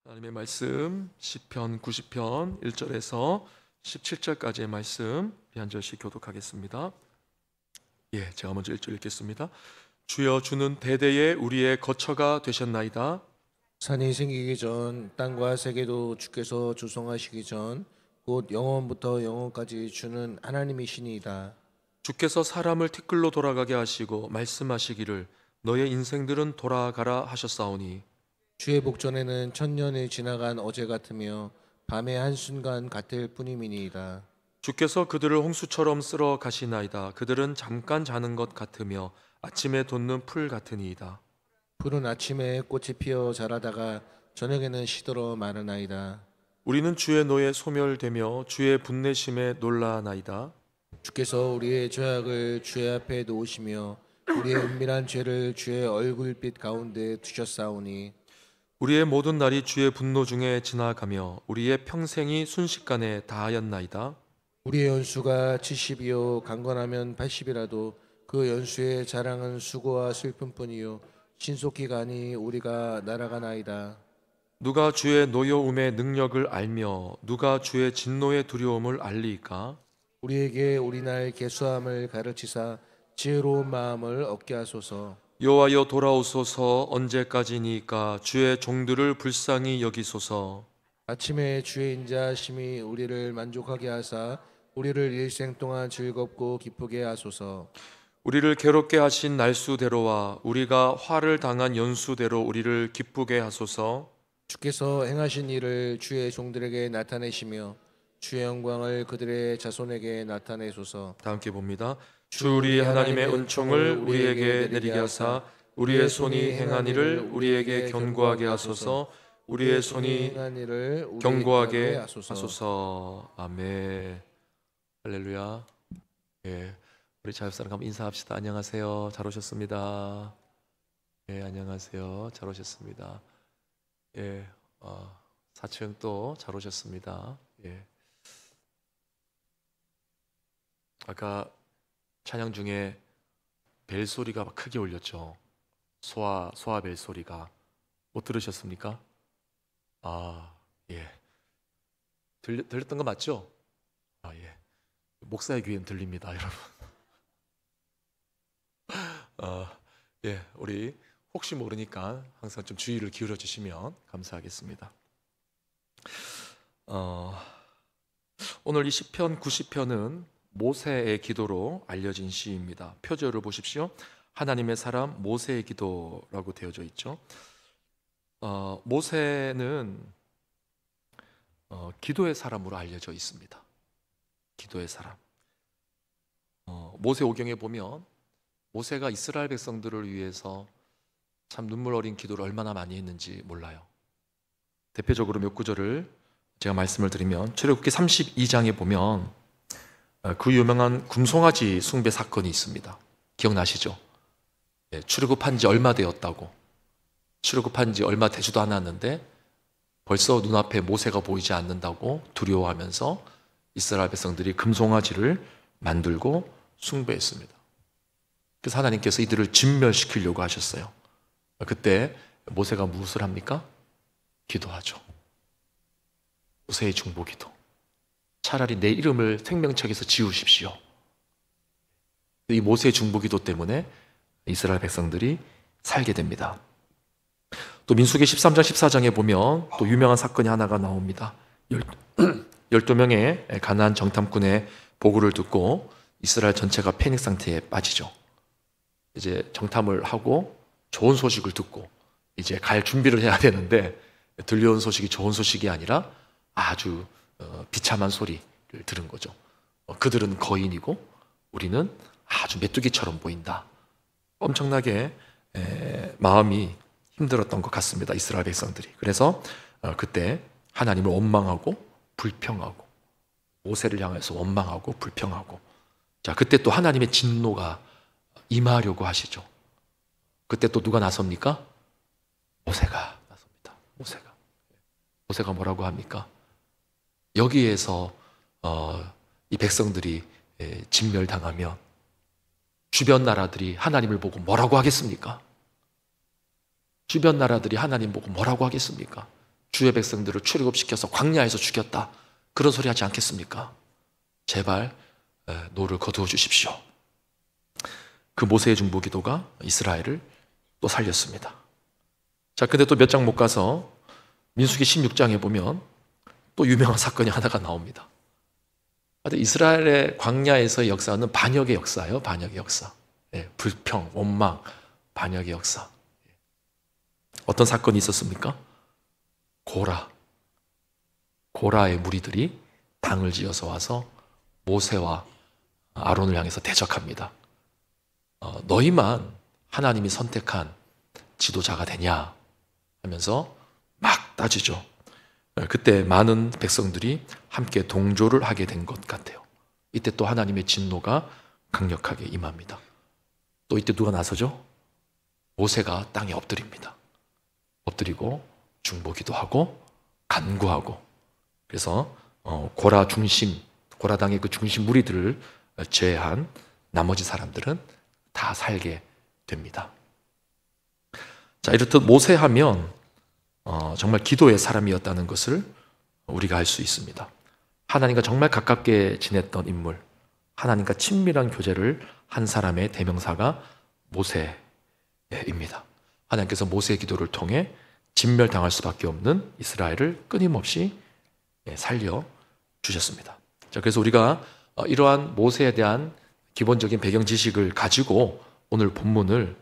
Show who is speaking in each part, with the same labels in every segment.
Speaker 1: 하나님의 말씀 시편 90편 1절에서 17절까지의 말씀 한 절씩 교독하겠습니다. 제가 먼저 1절 읽겠습니다. 주여, 주는 대대에 우리의 거처가 되셨나이다.
Speaker 2: 산이 생기기 전 땅과 세계도 주께서 조성하시기 전 곧 영원부터 영원까지 주는 하나님이시니이다.
Speaker 1: 주께서 사람을 티끌로 돌아가게 하시고 말씀하시기를 너의 인생들은 돌아가라 하셨사오니
Speaker 2: 주의 복전에는 천년이 지나간 어제 같으며 밤의 한순간 같을 뿐임이니이다.
Speaker 1: 주께서 그들을 홍수처럼 쓸어 가시나이다. 그들은 잠깐 자는 것 같으며 아침에 돋는 풀 같으니이다.
Speaker 2: 푸른 아침에 꽃이 피어 자라다가 저녁에는 시들어 마르나이다.
Speaker 1: 우리는 주의 노에 소멸되며 주의 분내심에 놀라나이다.
Speaker 2: 주께서 우리의 죄악을 주의 앞에 놓으시며 우리의 은밀한 죄를 주의 얼굴빛 가운데 두셨사오니
Speaker 1: 우리의 모든 날이 주의 분노 중에 지나가며 우리의 평생이 순식간에 다하였나이다.
Speaker 2: 우리의 연수가 70이요 강건하면 80이라도 그 연수의 자랑은 수고와 슬픔뿐이요 신속히 가니 우리가 날아가나이다.
Speaker 1: 누가 주의 노여움의 능력을 알며 누가 주의 진노의 두려움을 알리이까?
Speaker 2: 우리에게 우리날 계수함을 가르치사 지혜로운 마음을 얻게 하소서.
Speaker 1: 여호와여, 돌아오소서. 언제까지니까? 주의 종들을 불쌍히 여기소서.
Speaker 2: 아침에 주의 인자하심이 우리를 만족하게 하사 우리를 일생 동안 즐겁고 기쁘게 하소서.
Speaker 1: 우리를 괴롭게 하신 날수대로와 우리가 화를 당한 연수대로 우리를 기쁘게 하소서.
Speaker 2: 주께서 행하신 일을 주의 종들에게 나타내시며 주의 영광을 그들의 자손에게 나타내소서.
Speaker 1: 다 함께 봅니다. 주 우리 하나님의 은총을 우리에게 내리게 하사 우리의 손이 행한 일을 우리에게 견고하게 하소서. 우리의 손이
Speaker 2: 행한 일을 우리에게
Speaker 1: 견고하게
Speaker 2: 하소서.
Speaker 1: 하소서. 아멘. 할렐루야. 우리 자유사랑 한번 인사합시다. 안녕하세요. 잘 오셨습니다. 안녕하세요. 잘 오셨습니다. 4층 또 잘 오셨습니다. 아까 찬양 중에 벨 소리가 막 크게 울렸죠. 소아 벨 소리가. 못 들으셨습니까? 들렸던 거 맞죠? 목사의 귀엔 들립니다, 여러분. 우리 혹시 모르니까 항상 좀 주의를 기울여 주시면 감사하겠습니다. 오늘 이 시편 90편은 모세의 기도로 알려진 시입니다. 표절을 보십시오. 하나님의 사람 모세의 기도라고 되어져 있죠. 모세는 기도의 사람으로 알려져 있습니다. 기도의 사람. 모세오경에 보면 모세가 이스라엘 백성들을 위해서 참 눈물 어린 기도를 얼마나 많이 했는지 몰라요. 대표적으로 몇 구절을 제가 말씀을 드리면 출애굽기 32장에 보면 그 유명한 금송아지 숭배 사건이 있습니다. 기억나시죠? 출애굽한 지 얼마 되었다고, 출애굽한 지 얼마 되지도 않았는데 벌써 눈앞에 모세가 보이지 않는다고 두려워하면서 이스라엘 백성들이 금송아지를 만들고 숭배했습니다. 그래서 하나님께서 이들을 진멸시키려고 하셨어요. 그때 모세가 무엇을 합니까? 기도하죠. 모세의 중보기도. 차라리 내 이름을 생명책에서 지우십시오. 이 모세의 중보기도 때문에 이스라엘 백성들이 살게 됩니다. 또 민수기 13장 14장에 보면 또 유명한 사건이 하나가 나옵니다. 12명의 가나안 정탐꾼의 보고를 듣고 이스라엘 전체가 패닉 상태에 빠지죠. 이제 정탐을 하고 좋은 소식을 듣고 이제 갈 준비를 해야 되는데 들려온 소식이 좋은 소식이 아니라 아주 비참한 소리를 들은 거죠. 그들은 거인이고 우리는 아주 메뚜기처럼 보인다. 엄청나게 마음이 힘들었던 것 같습니다. 이스라엘 백성들이. 그래서 그때 하나님을 원망하고 불평하고 모세를 향해서 원망하고 불평하고, 자, 그때 또 하나님의 진노가 임하려고 하시죠. 그때 또 누가 나섭니까? 모세가 나섭니다. 모세가 뭐라고 합니까? 여기에서 이 백성들이 진멸당하면 주변 나라들이 하나님을 보고 뭐라고 하겠습니까? 주변 나라들이 하나님 보고 뭐라고 하겠습니까? 주의 백성들을 출애굽시켜서 광야에서 죽였다. 그런 소리 하지 않겠습니까? 제발 노를 거두어 주십시오. 그 모세의 중보기도가 이스라엘을 또 살렸습니다. 자, 근데 또 몇 장 못 가서 민수기 16장에 보면 또 유명한 사건이 하나가 나옵니다. 이스라엘의 광야에서의 역사는 반역의 역사예요. 반역의 역사. 불평, 원망, 반역의 역사. 어떤 사건이 있었습니까? 고라의 무리들이 당을 지어서 와서 모세와 아론을 향해서 대적합니다. 너희만 하나님이 선택한 지도자가 되냐 하면서 막 따지죠. 그때 많은 백성들이 함께 동조를 하게 된 것 같아요. 이때 또 하나님의 진노가 강력하게 임합니다. 또 이때 누가 나서죠? 모세가 땅에 엎드립니다. 엎드리고 중보기도 하고 간구하고, 그래서 고라당의 그 중심 무리들을 제외한 나머지 사람들은 다 살게 됩니다. 자, 이렇듯 모세하면 정말 기도의 사람이었다는 것을 우리가 알 수 있습니다. 하나님과 정말 가깝게 지냈던 인물, 하나님과 친밀한 교제를 한 사람의 대명사가 모세입니다. 하나님께서 모세의 기도를 통해 진멸당할 수밖에 없는 이스라엘을 끊임없이 살려주셨습니다. 자, 그래서 우리가 이러한 모세에 대한 기본적인 배경 지식을 가지고 오늘 본문을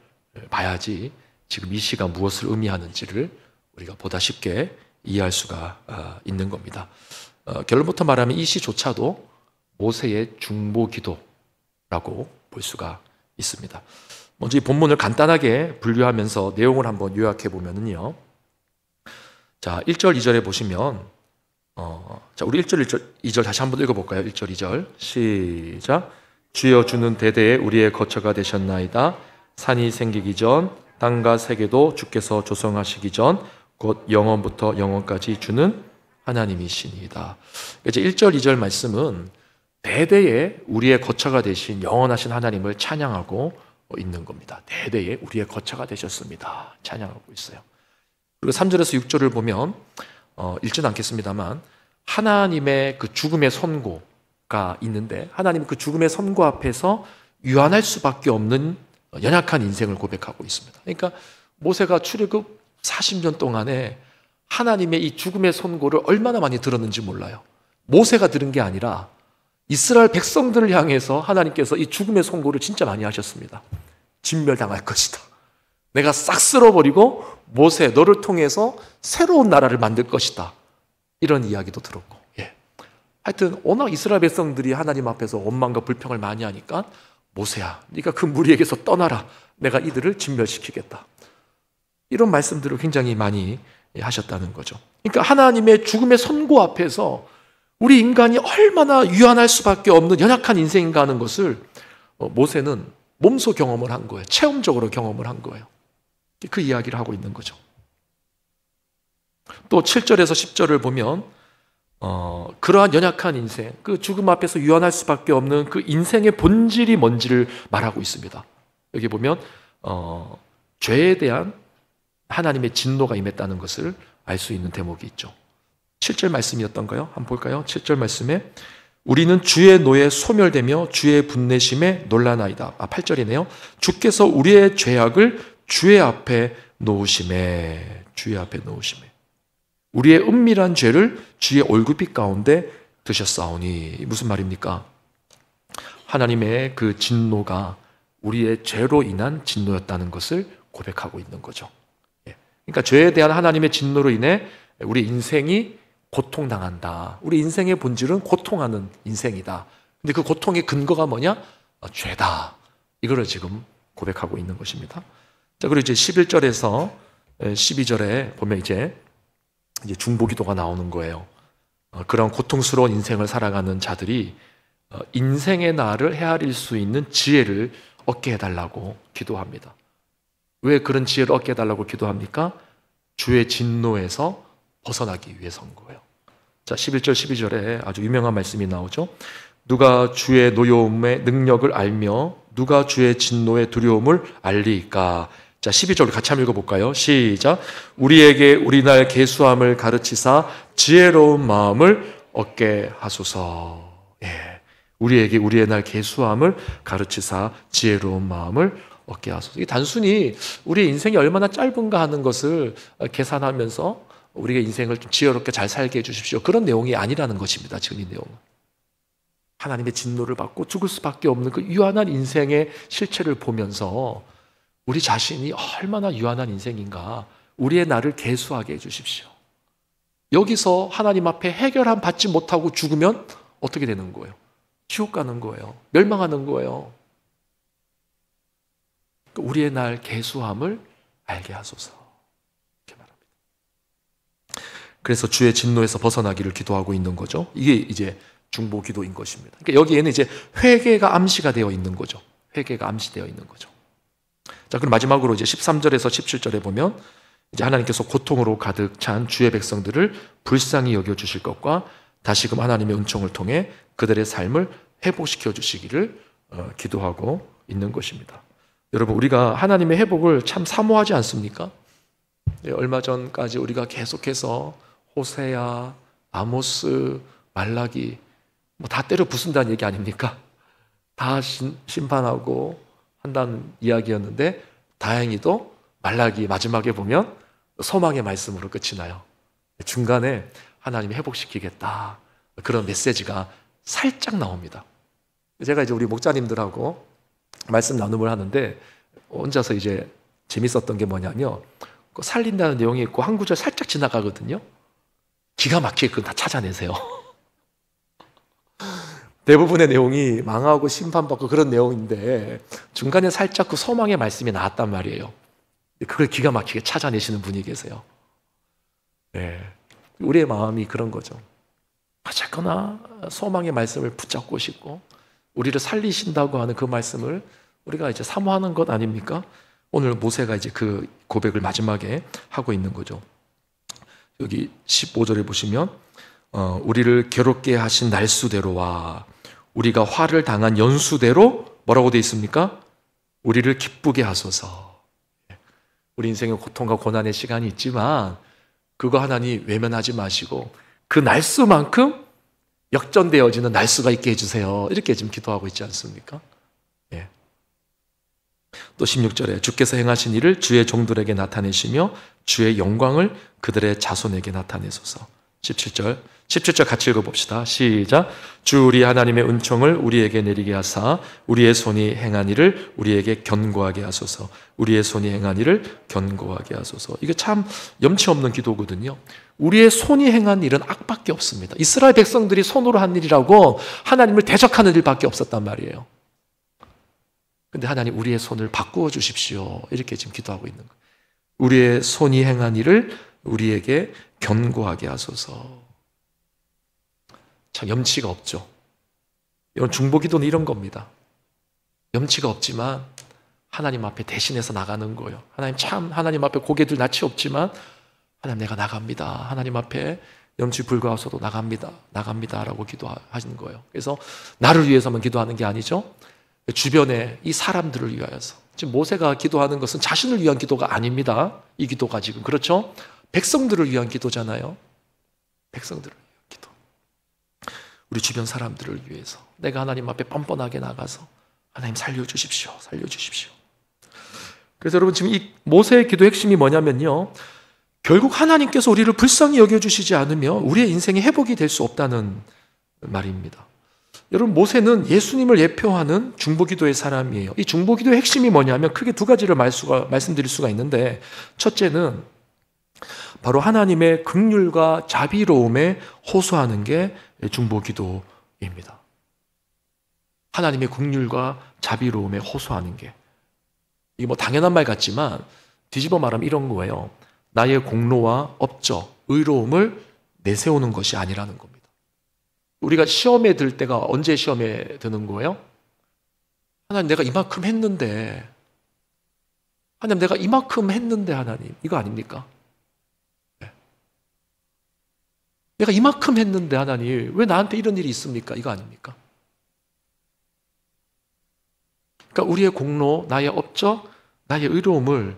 Speaker 1: 봐야지 지금 이 시가 무엇을 의미하는지를 우리가 보다 쉽게 이해할 수가 있는 겁니다. 결론부터 말하면 이 시조차도 모세의 중보기도라고 볼 수가 있습니다. 먼저 이 본문을 간단하게 분류하면서 내용을 한번 요약해 보면은요. 자, 1절, 2절에 보시면 자, 우리 1절, 2절 다시 한번 읽어볼까요? 1절, 2절 시작. 주여 주는 대대에 우리의 거처가 되셨나이다. 산이 생기기 전 땅과 세계도 주께서 조성하시기 전 곧 영원부터 영원까지 주는 하나님이시니이다. 이제 1절, 2절 말씀은 대대에 우리의 거처가 되신 영원하신 하나님을 찬양하고 있는 겁니다. 대대에 우리의 거처가 되셨습니다. 찬양하고 있어요. 그리고 3절에서 6절을 보면 읽지는 않겠습니다만 하나님의 그 죽음의 선고가 있는데 하나님은 그 죽음의 선고 앞에서 유한할 수밖에 없는 연약한 인생을 고백하고 있습니다. 그러니까 모세가 출애굽 40년 동안에 하나님의 이 죽음의 선고를 얼마나 많이 들었는지 몰라요. 모세가 들은 게 아니라 이스라엘 백성들을 향해서 하나님께서 이 죽음의 선고를 진짜 많이 하셨습니다. 진멸당할 것이다. 내가 싹 쓸어버리고 모세 너를 통해서 새로운 나라를 만들 것이다. 이런 이야기도 들었고, 하여튼 워낙 이스라엘 백성들이 하나님 앞에서 원망과 불평을 많이 하니까 모세야, 네가 그 무리에게서 떠나라. 내가 이들을 진멸시키겠다. 이런 말씀들을 굉장히 많이 하셨다는 거죠. 그러니까 하나님의 죽음의 선고 앞에서 우리 인간이 얼마나 유한할 수밖에 없는 연약한 인생인가 하는 것을 모세는 몸소 경험을 한 거예요. 체험적으로 경험을 한 거예요. 그 이야기를 하고 있는 거죠. 또 7절에서 10절을 보면 그러한 연약한 인생, 그 죽음 앞에서 유한할 수밖에 없는 그 인생의 본질이 뭔지를 말하고 있습니다. 여기 보면 죄에 대한 하나님의 진노가 임했다는 것을 알 수 있는 대목이 있죠. 7절 말씀이었던가요? 한번 볼까요? 7절 말씀에 우리는 주의 노에 소멸되며 주의 분내심에 놀라나이다. 8절이네요. 주께서 우리의 죄악을 주의 앞에 놓으심에, 주의 앞에 놓으심에, 우리의 은밀한 죄를 주의 얼굴빛 가운데 드셨사오니. 무슨 말입니까? 하나님의 그 진노가 우리의 죄로 인한 진노였다는 것을 고백하고 있는 거죠. 그러니까 죄에 대한 하나님의 진노로 인해 우리 인생이 고통당한다. 우리 인생의 본질은 고통하는 인생이다. 근데 그 고통의 근거가 뭐냐? 죄다. 이거를 지금 고백하고 있는 것입니다. 자, 그리고 이제 11절에서 12절에 보면 이제 중보기도가 나오는 거예요. 그런 고통스러운 인생을 살아가는 자들이 인생의 나를 헤아릴 수 있는 지혜를 얻게 해달라고 기도합니다. 왜 그런 지혜를 얻게 해달라고 기도합니까? 주의 진노에서 벗어나기 위해서인 거예요. 자, 11절 12절에 아주 유명한 말씀이 나오죠. 누가 주의 노여움의 능력을 알며 누가 주의 진노의 두려움을 알리까? 자, 12절 같이 한번 읽어볼까요? 시작. 우리에게 우리날 계수함을 가르치사 지혜로운 마음을 얻게 하소서. 예. 우리에게 우리의 날 계수함을 가르치사 지혜로운 마음을 얻게 하소서. 이게 단순히 우리의 인생이 얼마나 짧은가 하는 것을 계산하면서 우리의 인생을 좀 지혜롭게 잘 살게 해주십시오. 그런 내용이 아니라는 것입니다. 지금 이 내용은. 하나님의 진노를 받고 죽을 수밖에 없는 그 유한한 인생의 실체를 보면서 우리 자신이 얼마나 유한한 인생인가, 우리의 나를 계수하게 해주십시오. 여기서 하나님 앞에 해결함 받지 못하고 죽으면 어떻게 되는 거예요? 지옥 가는 거예요. 멸망하는 거예요. 우리의 날 계수함을 알게 하소서. 이렇게 말합니다. 그래서 주의 진노에서 벗어나기를 기도하고 있는 거죠. 이게 이제 중보 기도인 것입니다. 그러니까 여기에는 이제 회개가 암시가 되어 있는 거죠. 회개가 암시되어 있는 거죠. 자, 그럼 마지막으로 이제 13절에서 17절에 보면 이제 하나님께서 고통으로 가득 찬 주의 백성들을 불쌍히 여겨 주실 것과 다시금 하나님의 은총을 통해 그들의 삶을 회복시켜 주시기를 기도하고 있는 것입니다. 여러분, 우리가 하나님의 회복을 참 사모하지 않습니까? 얼마 전까지 우리가 계속해서 호세아, 아모스, 말라기 뭐 다 때려 부순다는 얘기 아닙니까? 다 심판하고 한다는 이야기였는데 다행히도 말라기 마지막에 보면 소망의 말씀으로 끝이 나요. 중간에 하나님이 회복시키겠다, 그런 메시지가 살짝 나옵니다. 제가 이제 우리 목자님들하고 말씀 나눔을 하는데 혼자서 이제 재밌었던 게 뭐냐면 살린다는 내용이 있고 한 구절 살짝 지나가거든요. 기가 막히게 그건 다 찾아내세요. 대부분의 내용이 망하고 심판받고 그런 내용인데 중간에 살짝 그 소망의 말씀이 나왔단 말이에요. 그걸 기가 막히게 찾아내시는 분이 계세요. 네. 우리의 마음이 그런 거죠. 어쨌거나 소망의 말씀을 붙잡고 싶고 우리를 살리신다고 하는 그 말씀을 우리가 이제 사모하는 것 아닙니까? 오늘 모세가 이제 그 고백을 마지막에 하고 있는 거죠. 여기 15절에 보시면 우리를 괴롭게 하신 날수대로와 우리가 화를 당한 연수대로 뭐라고 되어 있습니까? 우리를 기쁘게 하소서. 우리 인생의 고통과 고난의 시간이 있지만 그거 하나님 외면하지 마시고 그 날수만큼 역전되어지는 날수가 있게 해주세요. 이렇게 지금 기도하고 있지 않습니까? 예. 또 16절에 주께서 행하신 일을 주의 종들에게 나타내시며 주의 영광을 그들의 자손에게 나타내소서. 17절 같이 읽어봅시다. 시작. 주 우리 하나님의 은총을 우리에게 내리게 하사 우리의 손이 행한 일을 우리에게 견고하게 하소서. 우리의 손이 행한 일을 견고하게 하소서. 이게 참 염치 없는 기도거든요. 우리의 손이 행한 일은 악밖에 없습니다. 이스라엘 백성들이 손으로 한 일이라고 하나님을 대적하는 일밖에 없었단 말이에요. 근데 하나님 우리의 손을 바꾸어 주십시오. 이렇게 지금 기도하고 있는 거예요. 우리의 손이 행한 일을 우리에게 견고하게 하소서. 참 염치가 없죠. 이런 중보기도는 이런 겁니다. 염치가 없지만 하나님 앞에 대신해서 나가는 거예요. 하나님 앞에 고개들 낯이 없지만 하나님 내가 나갑니다. 하나님 앞에 염치 불구하고서도 나갑니다 라고 기도하시는 거예요. 그래서 나를 위해서만 기도하는 게 아니죠. 주변에 이 사람들을 위하여서. 지금 모세가 기도하는 것은 자신을 위한 기도가 아닙니다. 이 기도가 지금 그렇죠? 백성들을 위한 기도잖아요. 백성들을 위한 기도. 우리 주변 사람들을 위해서 내가 하나님 앞에 뻔뻔하게 나가서 하나님 살려주십시오. 살려주십시오. 그래서 여러분 지금 이 모세의 기도 핵심이 뭐냐면요, 결국 하나님께서 우리를 불쌍히 여겨주시지 않으면 우리의 인생이 회복이 될 수 없다는 말입니다. 여러분 모세는 예수님을 예표하는 중보기도의 사람이에요. 이 중보기도의 핵심이 뭐냐면 크게 두 가지를 말씀드릴 수가 있는데, 첫째는 바로 하나님의 긍휼과 자비로움에 호소하는 게 중보기도입니다. 하나님의 긍휼과 자비로움에 호소하는 게, 이게 뭐 당연한 말 같지만 뒤집어 말하면 이런 거예요. 나의 공로와 업적, 의로움을 내세우는 것이 아니라는 겁니다. 우리가 시험에 들 때가 언제 시험에 드는 거예요? 하나님 내가 이만큼 했는데, 하나님 내가 이만큼 했는데 하나님, 이거 아닙니까? 네. 내가 이만큼 했는데 하나님 왜 나한테 이런 일이 있습니까? 이거 아닙니까? 그러니까 우리의 공로, 나의 업적, 나의 의로움을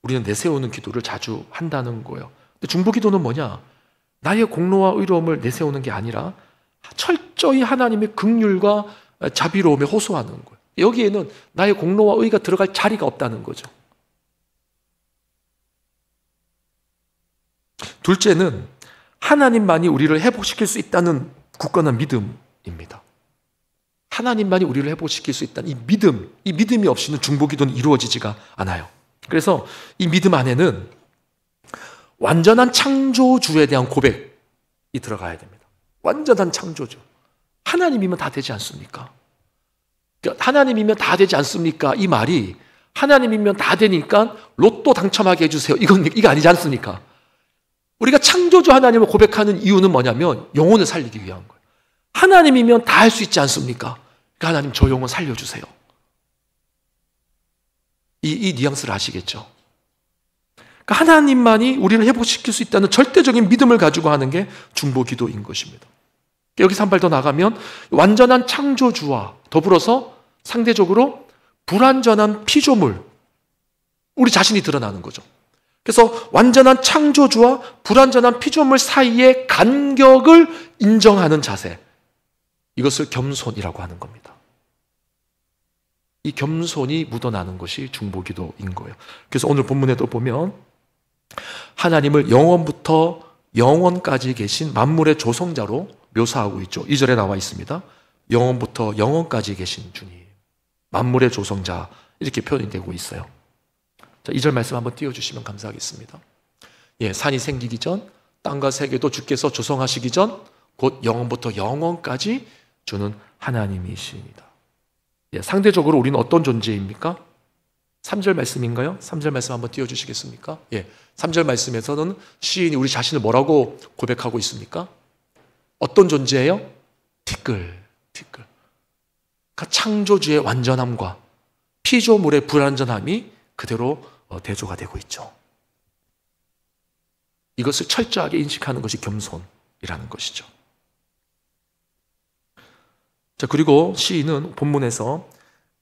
Speaker 1: 우리는 내세우는 기도를 자주 한다는 거예요. 근데 중보기도는 뭐냐? 나의 공로와 의로움을 내세우는 게 아니라 철저히 하나님의 긍휼과 자비로움에 호소하는 거예요. 여기에는 나의 공로와 의가 들어갈 자리가 없다는 거죠. 둘째는 하나님만이 우리를 회복시킬 수 있다는 굳건한 믿음입니다. 하나님만이 우리를 회복시킬 수 있다는 이 믿음이 없이는 중보기도는 이루어지지가 않아요. 그래서 이 믿음 안에는 완전한 창조주에 대한 고백이 들어가야 됩니다. 완전한 창조주. 하나님이면 다 되지 않습니까? 그러니까 하나님이면 다 되지 않습니까? 이 말이 하나님이면 다 되니까 로또 당첨하게 해주세요. 이거 아니지 않습니까? 우리가 창조주 하나님을 고백하는 이유는 뭐냐면 영혼을 살리기 위한 거예요. 하나님이면 다 할 수 있지 않습니까? 그러니까 하나님 저 영혼 살려주세요. 이 뉘앙스를 아시겠죠? 그러니까 하나님만이 우리를 회복시킬 수 있다는 절대적인 믿음을 가지고 하는 게 중보기도인 것입니다. 여기서 한 발 더 나가면 완전한 창조주와 더불어서 상대적으로 불완전한 피조물, 우리 자신이 드러나는 거죠. 그래서 완전한 창조주와 불완전한 피조물 사이의 간격을 인정하는 자세, 이것을 겸손이라고 하는 겁니다. 이 겸손이 묻어나는 것이 중보기도인 거예요. 그래서 오늘 본문에도 보면 하나님을 영원부터 영원까지 계신 만물의 조성자로 묘사하고 있죠. 2절에 나와 있습니다. 영원부터 영원까지 계신 주님, 만물의 조성자, 이렇게 표현이 되고 있어요. 자, 2절 말씀 한번 띄워주시면 감사하겠습니다. 산이 생기기 전, 땅과 세계도 주께서 조성하시기 전, 곧 영원부터 영원까지 주는 하나님이시니다. 상대적으로 우리는 어떤 존재입니까? 3절 말씀인가요? 3절 말씀 한번 띄워주시겠습니까? 3절 말씀에서는 시인이 우리 자신을 뭐라고 고백하고 있습니까? 어떤 존재예요? 티끌. 그러니까 창조주의 완전함과 피조물의 불완전함이 그대로 대조가 되고 있죠. 이것을 철저하게 인식하는 것이 겸손이라는 것이죠. 자, 그리고 시인은 본문에서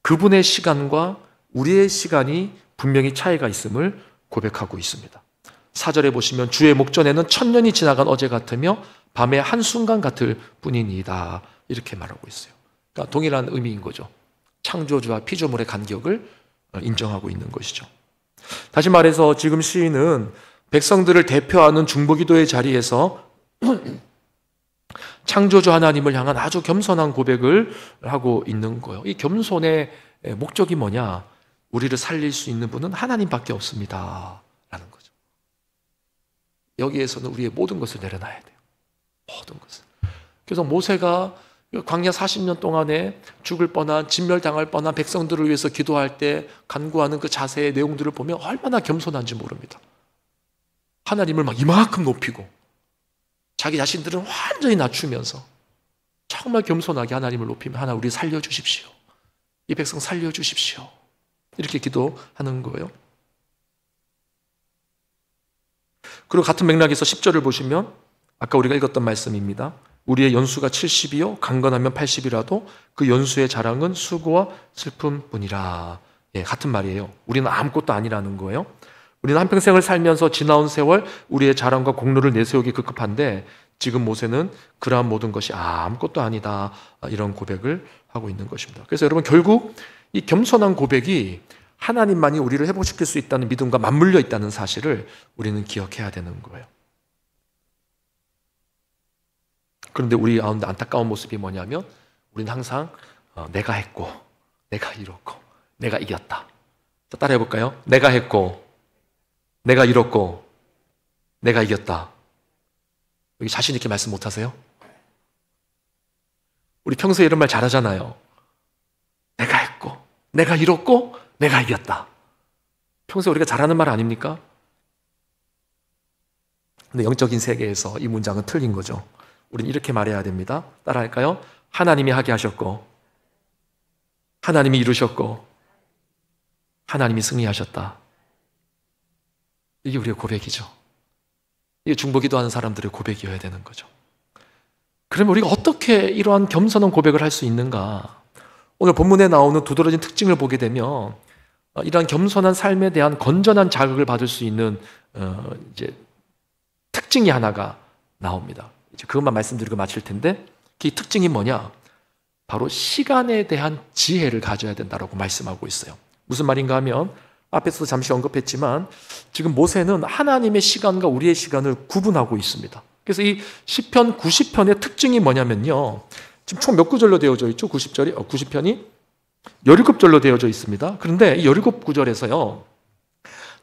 Speaker 1: 그분의 시간과 우리의 시간이 분명히 차이가 있음을 고백하고 있습니다. 4절에 보시면 주의 목전에는 천년이 지나간 어제 같으며 밤의 한순간 같을 뿐이니이다, 이렇게 말하고 있어요. 그러니까 동일한 의미인 거죠. 창조주와 피조물의 간격을 인정하고 있는 것이죠. 다시 말해서 지금 시인은 백성들을 대표하는 중보기도의 자리에서 창조주 하나님을 향한 아주 겸손한 고백을 하고 있는 거예요. 이 겸손의 목적이 뭐냐? 우리를 살릴 수 있는 분은 하나님밖에 없습니다 라는 거죠. 여기에서는 우리의 모든 것을 내려놔야 돼요. 모든 것을. 그래서 모세가 광야 40년 동안에 죽을 뻔한, 진멸당할 뻔한 백성들을 위해서 기도할 때 간구하는 그 자세의 내용들을 보면 얼마나 겸손한지 모릅니다. 하나님을 막 이만큼 높이고 자기 자신들은 완전히 낮추면서 정말 겸손하게 하나님을 높이며 하나 우리 살려주십시오. 이 백성 살려주십시오. 이렇게 기도하는 거예요. 그리고 같은 맥락에서 10절을 보시면 아까 우리가 읽었던 말씀입니다. 우리의 연수가 70이요 강건하면 80이라도 그 연수의 자랑은 수고와 슬픔뿐이라. 같은 말이에요. 우리는 아무것도 아니라는 거예요. 우리는 한평생을 살면서 지나온 세월 우리의 자랑과 공로를 내세우기 급급한데 지금 모세는 그러한 모든 것이 아무것도 아니다, 이런 고백을 하고 있는 것입니다. 그래서 여러분, 결국 이 겸손한 고백이 하나님만이 우리를 회복시킬 수 있다는 믿음과 맞물려 있다는 사실을 우리는 기억해야 되는 거예요. 그런데 우리 가운데 안타까운 모습이 뭐냐면 우리는 항상 내가 했고, 내가 이뤘고, 내가 이겼다. 자, 따라해 볼까요? 내가 했고, 내가 이뤘고, 내가 이겼다. 여기 자신 있게 말씀 못하세요? 우리 평소에 이런 말 잘하잖아요. 내가 했고, 내가 이뤘고, 내가 이겼다. 평소에 우리가 잘하는 말 아닙니까? 근데 영적인 세계에서 이 문장은 틀린 거죠. 우리는 이렇게 말해야 됩니다. 따라할까요? 하나님이 하게 하셨고, 하나님이 이루셨고, 하나님이 승리하셨다. 이게 우리의 고백이죠. 이게 중보기도하는 사람들의 고백이어야 되는 거죠. 그러면 우리가 어떻게 이러한 겸손한 고백을 할 수 있는가? 오늘 본문에 나오는 두드러진 특징을 보게 되면 이러한 겸손한 삶에 대한 건전한 자극을 받을 수 있는 이제 특징이 하나가 나옵니다. 이제 그것만 말씀드리고 마칠 텐데 그 특징이 뭐냐? 바로 시간에 대한 지혜를 가져야 된다고 말씀하고 있어요. 무슨 말인가 하면 앞에서도 잠시 언급했지만 지금 모세는 하나님의 시간과 우리의 시간을 구분하고 있습니다. 그래서 이 시편 90편의 특징이 뭐냐면요. 지금 총 몇 구절로 되어져 있죠? 90편이 17절로 되어져 있습니다. 그런데 이 17구절에서요.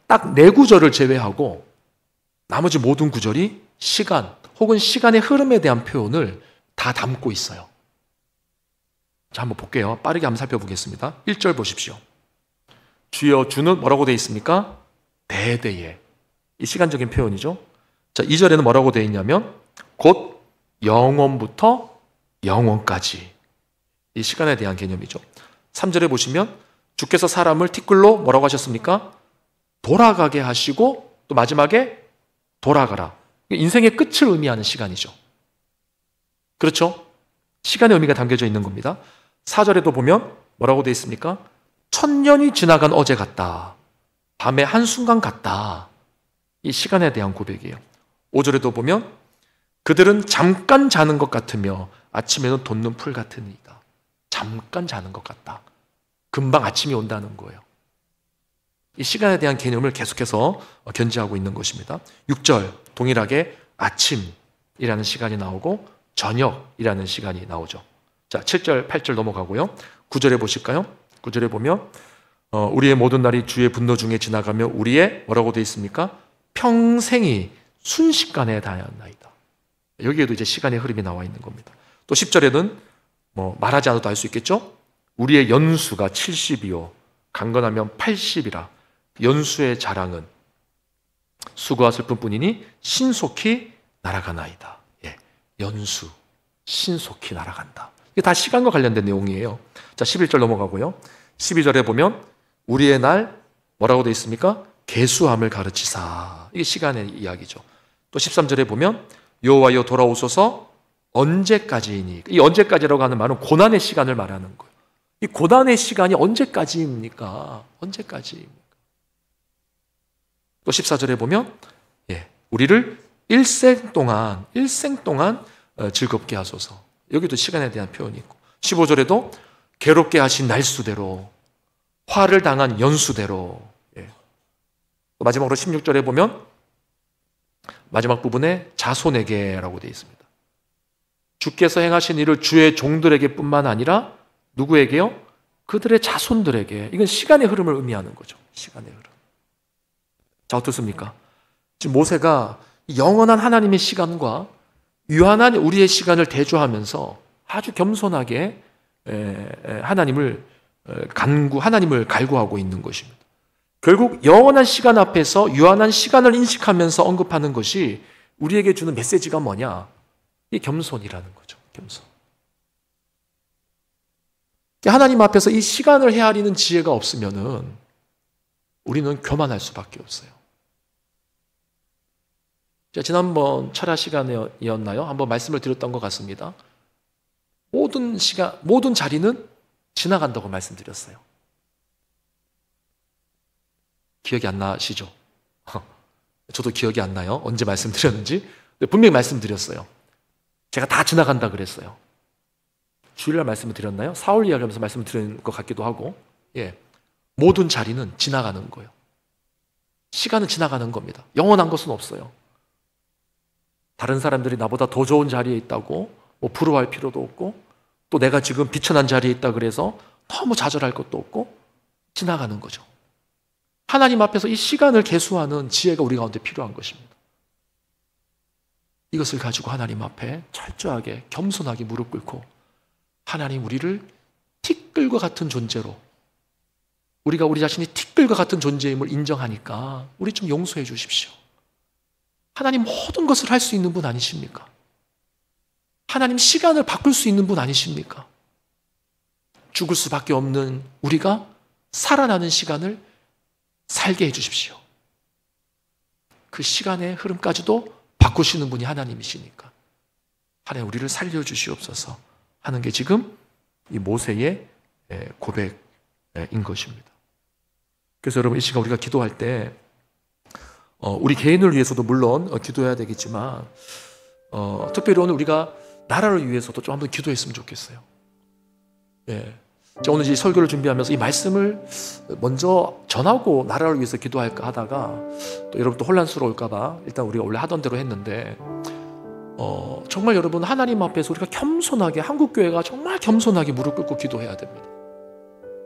Speaker 1: 딱 4구절을 제외하고 나머지 모든 구절이 시간 혹은 시간의 흐름에 대한 표현을 다 담고 있어요. 자, 한번 볼게요. 빠르게 한번 살펴보겠습니다. 1절 보십시오. 주여 주는 뭐라고 되어 있습니까? 대대에. 이 시간적인 표현이죠. 자, 2절에는 뭐라고 되어 있냐면 곧 영원부터 영원까지. 이 시간에 대한 개념이죠. 3절에 보시면 주께서 사람을 티끌로 뭐라고 하셨습니까? 돌아가게 하시고 또 마지막에 돌아가라. 인생의 끝을 의미하는 시간이죠. 그렇죠? 시간의 의미가 담겨져 있는 겁니다. 4절에도 보면 뭐라고 되어 있습니까? 천년이 지나간 어제 같다. 밤의 한순간 같다. 이 시간에 대한 고백이에요. 5절에도 보면 그들은 잠깐 자는 것 같으며 아침에는 돋는 풀 같으니이다. 잠깐 자는 것 같다. 금방 아침이 온다는 거예요. 이 시간에 대한 개념을 계속해서 견지하고 있는 것입니다. 6절 동일하게 아침이라는 시간이 나오고 저녁이라는 시간이 나오죠. 자, 7절, 8절 넘어가고요. 9절에 보실까요? 9절에 보면 우리의 모든 날이 주의 분노 중에 지나가며 우리의 뭐라고 되어 있습니까? 평생이 순식간에 다하였나이다. 여기에도 이제 시간의 흐름이 나와 있는 겁니다. 또 10절에는 뭐 말하지 않아도 알 수 있겠죠? 우리의 연수가 70이요 강건하면 80이라 연수의 자랑은 수고와 슬픔뿐이니 신속히 날아가나이다. 예, 연수, 신속히 날아간다. 이게 다 시간과 관련된 내용이에요. 자, 11절 넘어가고요. 12절에 보면 우리의 날 뭐라고 되어 있습니까? 계수함을 가르치사. 이게 시간의 이야기죠. 또 13절에 보면 여호와여 돌아오소서 언제까지이니. 이 언제까지라고 하는 말은 고난의 시간을 말하는 거예요. 이 고난의 시간이 언제까지입니까? 언제까지입니까? 또 14절에 보면 우리를 일생 동안 즐겁게 하소서. 여기도 시간에 대한 표현이 있고 15절에도 괴롭게 하신 날수대로 화를 당한 연수대로. 또 마지막으로 16절에 보면 마지막 부분에 자손에게라고 되어 있습니다. 주께서 행하신 일을 주의 종들에게 뿐만 아니라 누구에게요? 그들의 자손들에게. 이건 시간의 흐름을 의미하는 거죠. 시간의 흐름. 자, 어떻습니까? 지금 모세가 영원한 하나님의 시간과 유한한 우리의 시간을 대조하면서 아주 겸손하게 하나님을 갈구하고 있는 것입니다. 결국 영원한 시간 앞에서 유한한 시간을 인식하면서 언급하는 것이 우리에게 주는 메시지가 뭐냐? 이 겸손이라는 거죠. 겸손. 하나님 앞에서 이 시간을 헤아리는 지혜가 없으면은 우리는 교만할 수밖에 없어요. 지난번 철야 시간이었나요? 한번 말씀을 드렸던 것 같습니다. 모든 자리는 지나간다고 말씀드렸어요. 기억이 안 나시죠? 저도 기억이 안 나요. 언제 말씀드렸는지. 분명히 말씀드렸어요. 제가 다 지나간다 그랬어요. 주일날 말씀을 드렸나요? 사울 이야기하면서 말씀을 드린 것 같기도 하고. 모든 자리는 지나가는 거예요. 시간은 지나가는 겁니다. 영원한 것은 없어요. 다른 사람들이 나보다 더 좋은 자리에 있다고 부러워할 필요도 없고, 또 내가 지금 비천한 자리에 있다 그래서 너무 좌절할 것도 없고, 지나가는 거죠. 하나님 앞에서 이 시간을 계수하는 지혜가 우리 가운데 필요한 것입니다. 이것을 가지고 하나님 앞에 철저하게 겸손하게 무릎 꿇고, 하나님 우리를 티끌과 같은 존재로, 우리가 우리 자신이 티끌과 같은 존재임을 인정하니까 우리 좀 용서해 주십시오. 하나님 모든 것을 할 수 있는 분 아니십니까? 하나님 시간을 바꿀 수 있는 분 아니십니까? 죽을 수밖에 없는 우리가 살아나는 시간을 살게 해 주십시오. 그 시간의 흐름까지도 바꾸시는 분이 하나님이시니까 하나님 우리를 살려주시옵소서 하는 게 지금 이 모세의 고백인 것입니다. 그래서 여러분 이 시간 우리가 기도할 때 우리 개인을 위해서도 물론 기도해야 되겠지만 특별히 오늘 우리가 나라를 위해서도 좀 한번 기도했으면 좋겠어요. 예. 제가 오늘 이 설교를 준비하면서 이 말씀을 먼저 전하고 나라를 위해서 기도할까 하다가 또 여러분 또 혼란스러울까봐 일단 우리가 원래 하던 대로 했는데 정말 여러분 하나님 앞에서 우리가 겸손하게 한국교회가 정말 겸손하게 무릎 꿇고 기도해야 됩니다.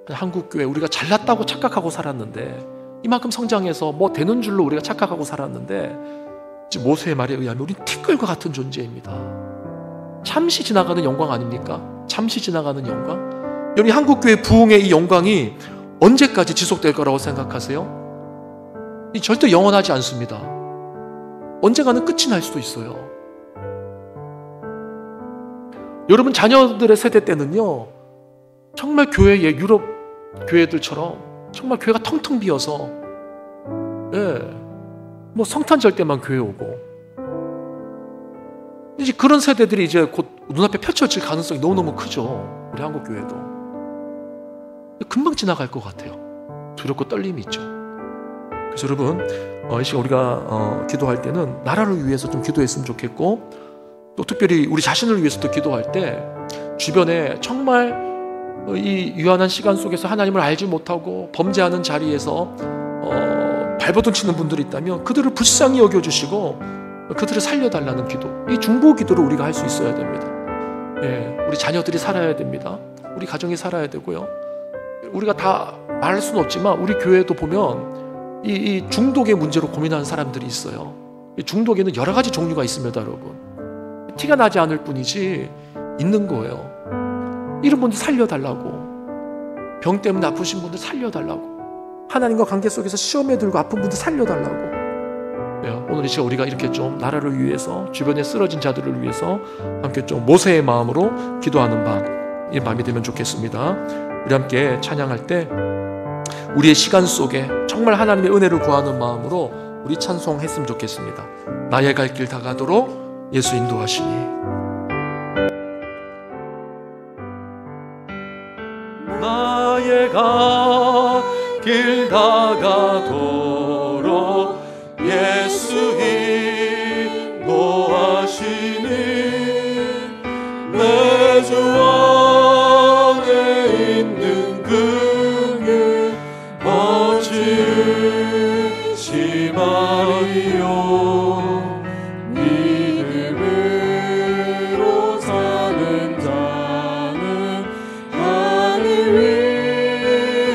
Speaker 1: 한국교회 우리가 잘났다고 착각하고 살았는데 이만큼 성장해서 뭐 되는 줄로 우리가 착각하고 살았는데 지금 모세의 말에 의하면 우린 티끌과 같은 존재입니다. 잠시 지나가는 영광 아닙니까? 잠시 지나가는 영광? 여러분 한국교회 부흥의 이 영광이 언제까지 지속될 거라고 생각하세요? 절대 영원하지 않습니다. 언젠가는 끝이 날 수도 있어요. 여러분 자녀들의 세대 때는요 정말 교회의 유럽 교회들처럼 정말 교회가 텅텅 비어서 뭐 성탄절 때만 교회 오고 이제 그런 세대들이 이제 곧 눈앞에 펼쳐질 가능성이 너무너무 크죠. 우리 한국 교회도 금방 지나갈 것 같아요. 두렵고 떨림이 있죠. 그래서 여러분 이 시간 우리가 기도할 때는 나라를 위해서 좀 기도했으면 좋겠고 또 특별히 우리 자신을 위해서도 기도할 때 주변에 정말 이 유한한 시간 속에서 하나님을 알지 못하고 범죄하는 자리에서 발버둥 치는 분들이 있다면 그들을 불쌍히 여겨주시고 그들을 살려달라는 기도, 이 중보 기도를 우리가 할 수 있어야 됩니다. 예, 우리 자녀들이 살아야 됩니다. 우리 가정이 살아야 되고요. 우리가 다 말할 수는 없지만 우리 교회도 보면 이 중독의 문제로 고민하는 사람들이 있어요. 이 중독에는 여러 가지 종류가 있습니다, 여러분. 티가 나지 않을 뿐이지 있는 거예요. 이런 분들 살려달라고, 병 때문에 아프신 분들 살려달라고, 하나님과 관계 속에서 시험에 들고 아픈 분들 살려달라고. 오늘 이 시간 우리가 이렇게 좀 나라를 위해서, 주변에 쓰러진 자들을 위해서 함께 좀 모세의 마음으로 기도하는 밤, 이 밤이 되면 좋겠습니다. 우리 함께 찬양할 때 우리의 시간 속에 정말 하나님의 은혜를 구하는 마음으로 우리 찬송했으면 좋겠습니다. 나의 갈 길 다가도록 예수 인도하시니. 나의 갈 길 다가도록 예수 인도하시니 내 주 안에 있는 그의 어찌심하리요 믿음으로 사는 자는 하늘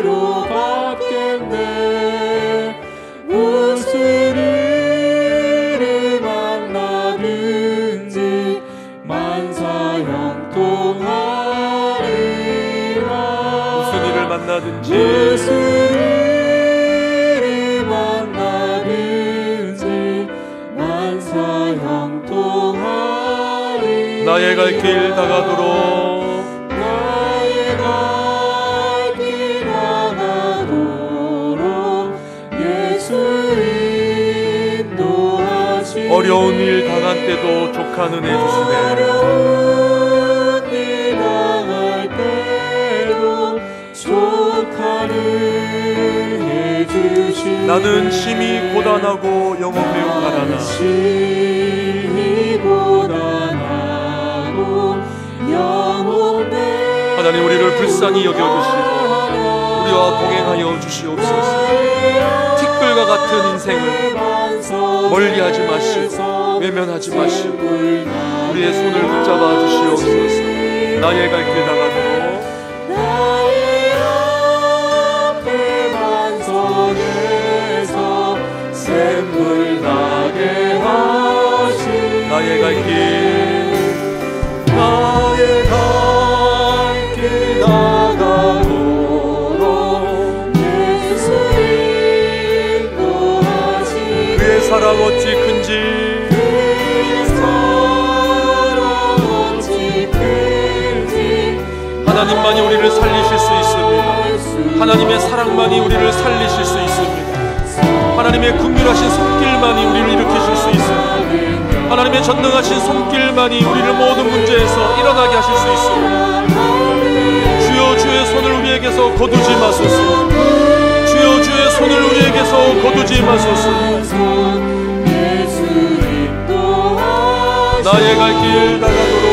Speaker 1: 위로 받겠네 무슨 일을 만나든지 만사형통하리라 무슨 일을 만나든지 나의 갈 길 다가도록 나의 갈 길 다가도록 예수 인도하시네 어려운 일 당한 때도 족한 은혜 주시네 어려운 일 당할 때도 족한 은혜 주시네 나는 심히 고단하고 영혼 매우 가난하 하나님 우리를 불쌍히 여겨주시고 우리와 동행하여 주시옵소서. 티끌과 같은 인생을 멀리하지 마시고 외면하지 마시고 우리의 손을 붙잡아 주시옵소서. 나의 갈 길 다가도록 나의 앞에 반석에서 샘물 나게 하시 나의 갈 길 나의 갈 길 다가도록 예수 인도하시네 그의 사랑 어찌 큰지 그의 사랑 어찌 큰지 하나님만이 우리를 살리실 수 있습니다. 하나님의 사랑만이 우리를 살리실 수 있습니다. 하나님의 긍휼하신 손길만이 우리를 일으키실 수 있습니다. 하나님의 전능하신 손길만이 우리를 모든 문제에서 일어나게 하실 수 있습니다. 주여 주의 손을 우리에게서 거두지 마소서. 주여 주여 주의 손을 우리에게서 거두지 마소서. 나의 갈 길 다가도록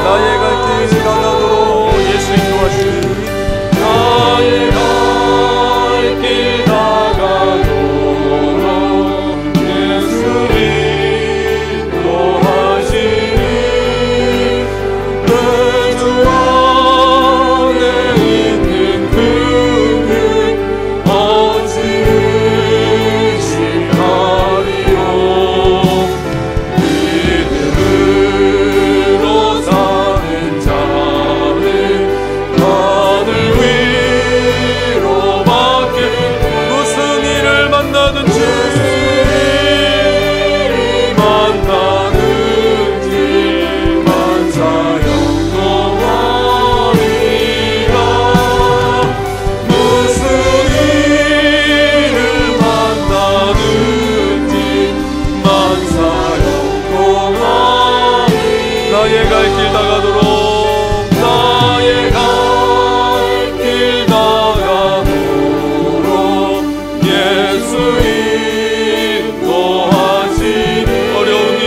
Speaker 1: 나의 갈 길 다가도록 예수 인도하시니 나의 갈 길 다가도록 예수 인도하시니 내 주 안에 있는 그는 어찌 의심하리요. 믿음으로 사는 자는 하늘 위로밖에 무슨 일을 만나든지 나의 갈 길 다가도록 나의 갈 길 다가도록 예수 인도하시니 어려운 일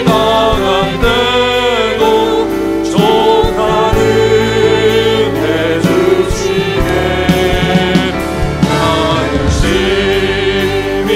Speaker 1: 당한 때도 조카는 해주시네. 나 열심히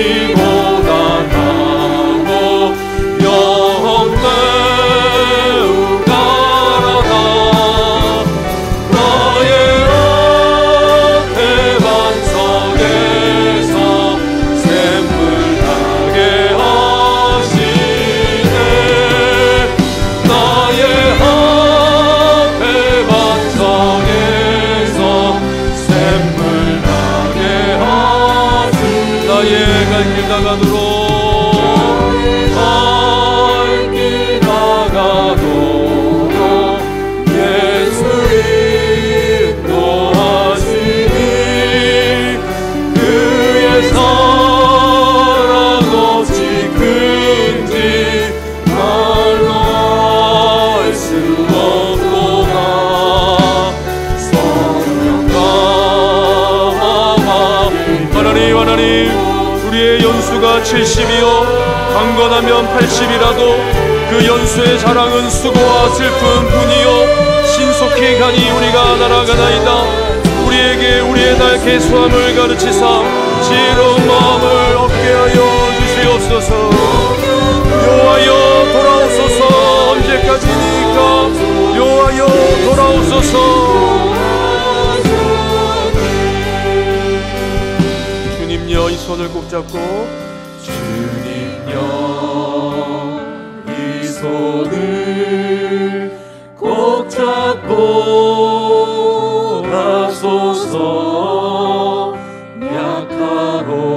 Speaker 1: 하나님, 우리의 연수가 70이요 강건하면 80이라도 그 연수의 자랑은 수고와 슬픔뿐이요 신속히 가니 우리가 날아가나이다. 우리에게 우리의 날 개수함을 가르치사 지혜로운 마음을 얻게 하여 주시옵소서. 여호와여 돌아오소서. 언제까지니까 여호와여 돌아오소서. 주님여 이 손을 꼭 잡고 주님여 이 손을 꼭 잡고 가소서. 약하고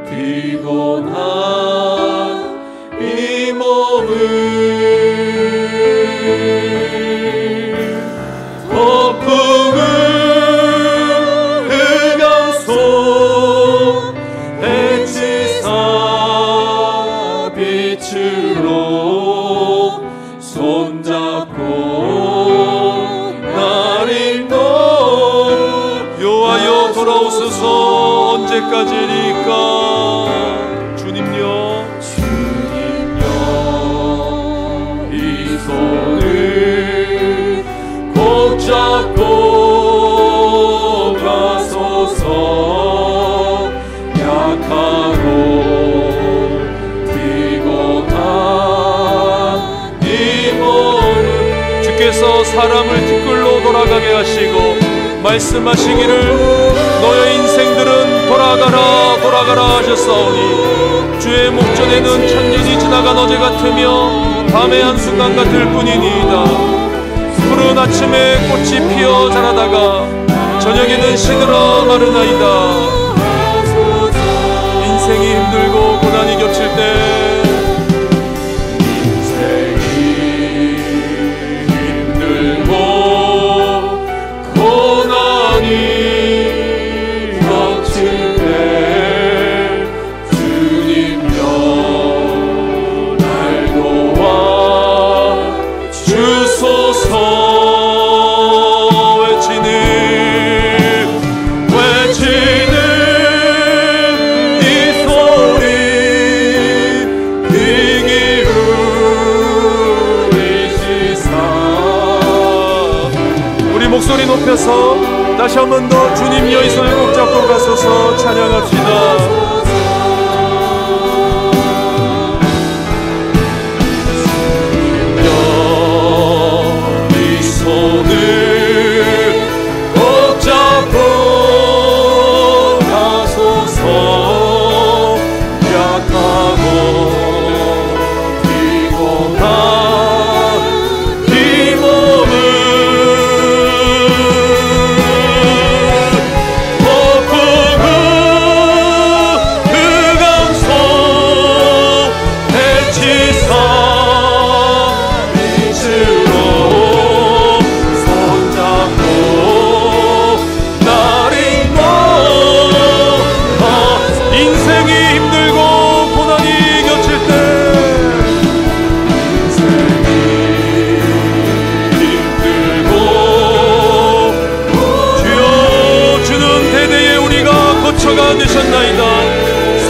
Speaker 1: 피곤한 이 몸을 언제까지니까 주님여 이 손을 꼭 잡고 가소서. 약하고 피곤한 이 몸을 주께서 사람을 티끌로 돌아가게 하시고 말씀하시기를 너의 인생들은 돌아가라 돌아가라 하셨사오니 주의 목전에는 천년이 지나간 어제 같으며 밤의 한순간 같을 뿐이니이다. 푸른 아침에 꽃이 피어 자라다가 저녁에는 시들어 마르나이다. 인생이 힘들고 고난이 겹칠 때 주 목소리 높여서 다시 한 번 더 주님 여의 손을 꼭 잡고 가소서. 찬양합시다.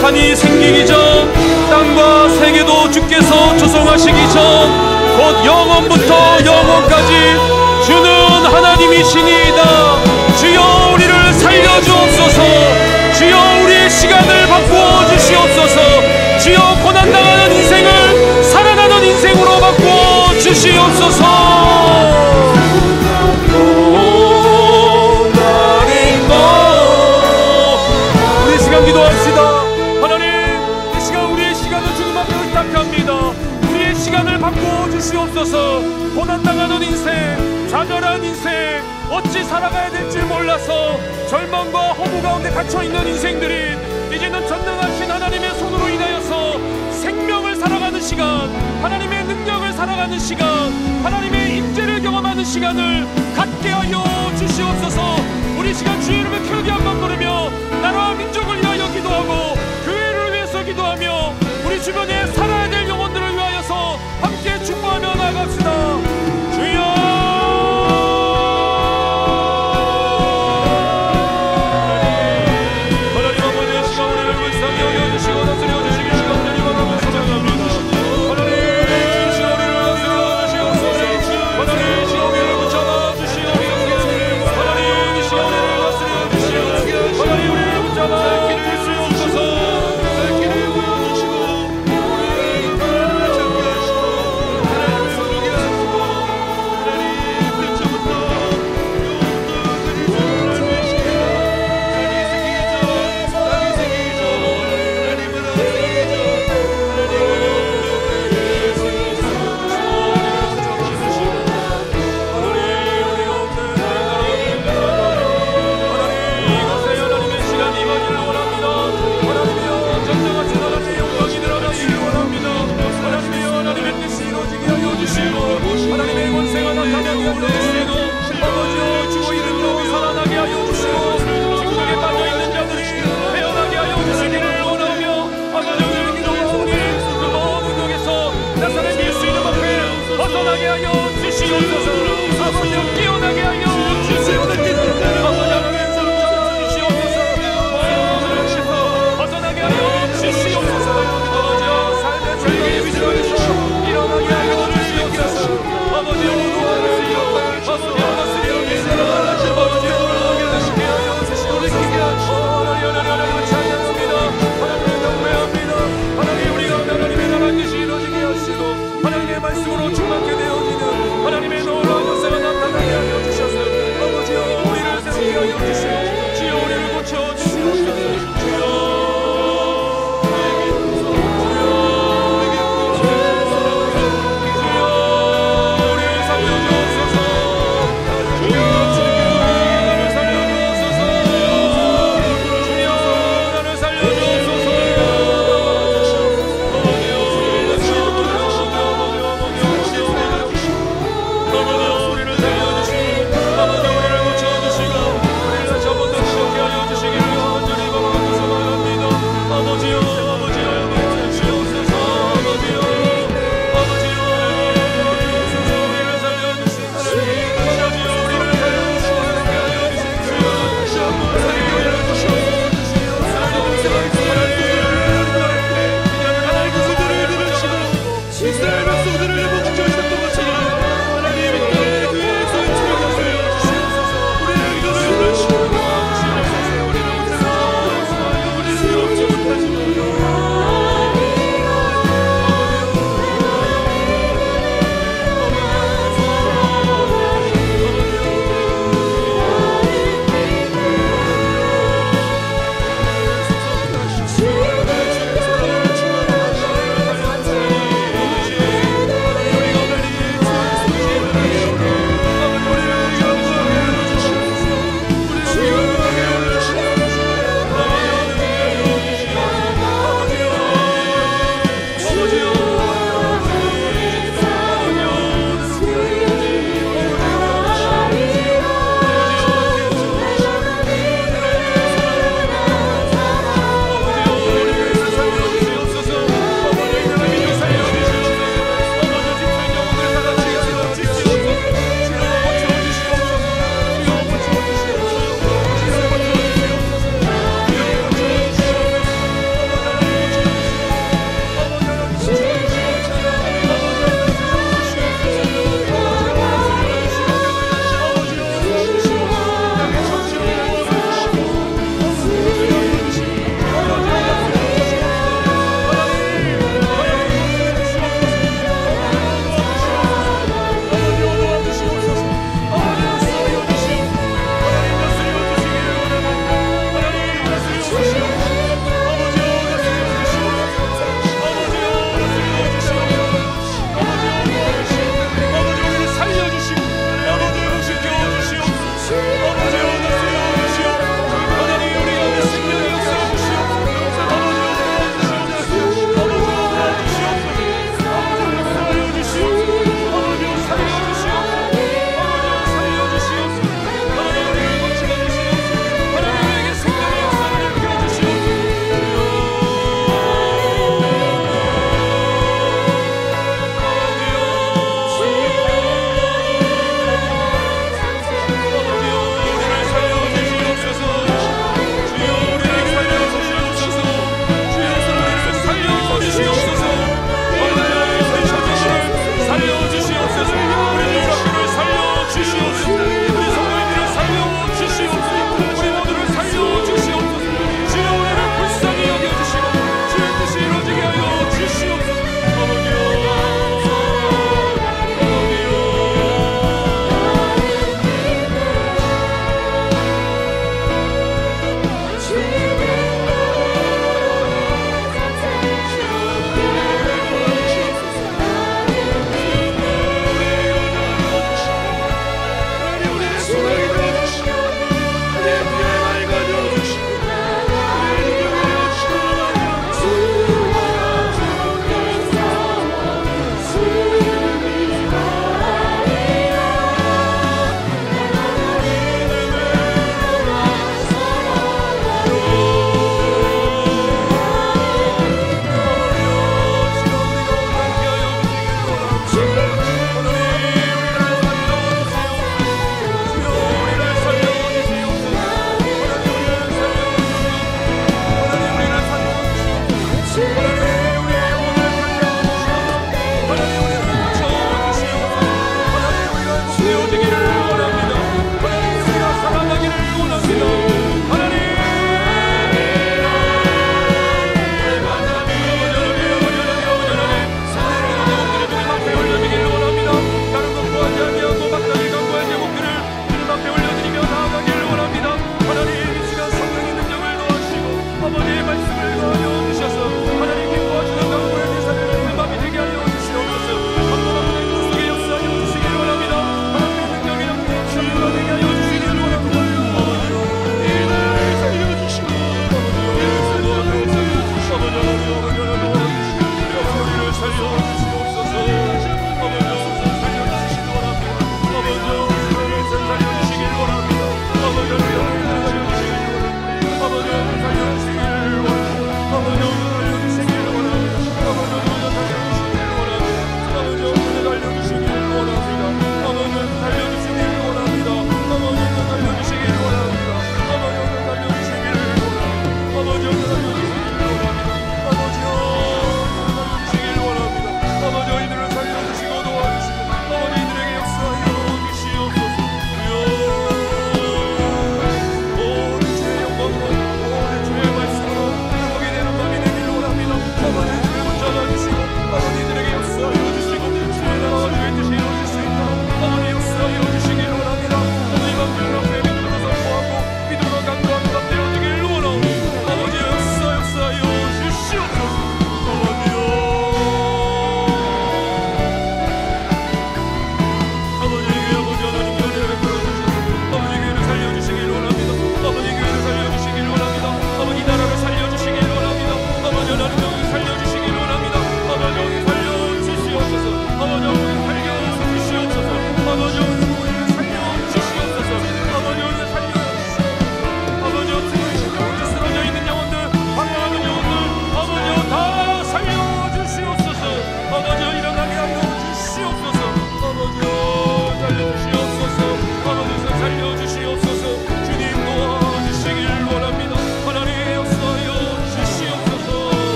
Speaker 1: 산이 생기기 전 땅과 세계도 주께서 조성하시기 전 곧 영원부터 영원까지 주는 하나님이시니이다. 주여 우리를 살려주옵소서. 주여 우리의 시간을 바꾸어 주시옵소서. 주여 고난당하는 인생을 살아나는 인생으로 바꾸어 주시옵소서. 우리 시간 기도합시다. 하나님, 이 시간 우리의 시간을 주님 앞에 의탁합니다. 우리의 시간을 바꾸어 주시옵소서. 고난당하는 인생, 좌절한 인생, 어찌 살아가야 될지 몰라서 절망과 허무 가운데 갇혀있는 인생들이 이제는 전능하신 하나님의 손으로 인하여서 생명을 살아가는 시간, 하나님의 능력을 살아가는 시간, 하나님의 임재를 경험하는 시간을 갖게 하여 주시옵소서. 우리 시간 주의 이름의 크게 한번 부르며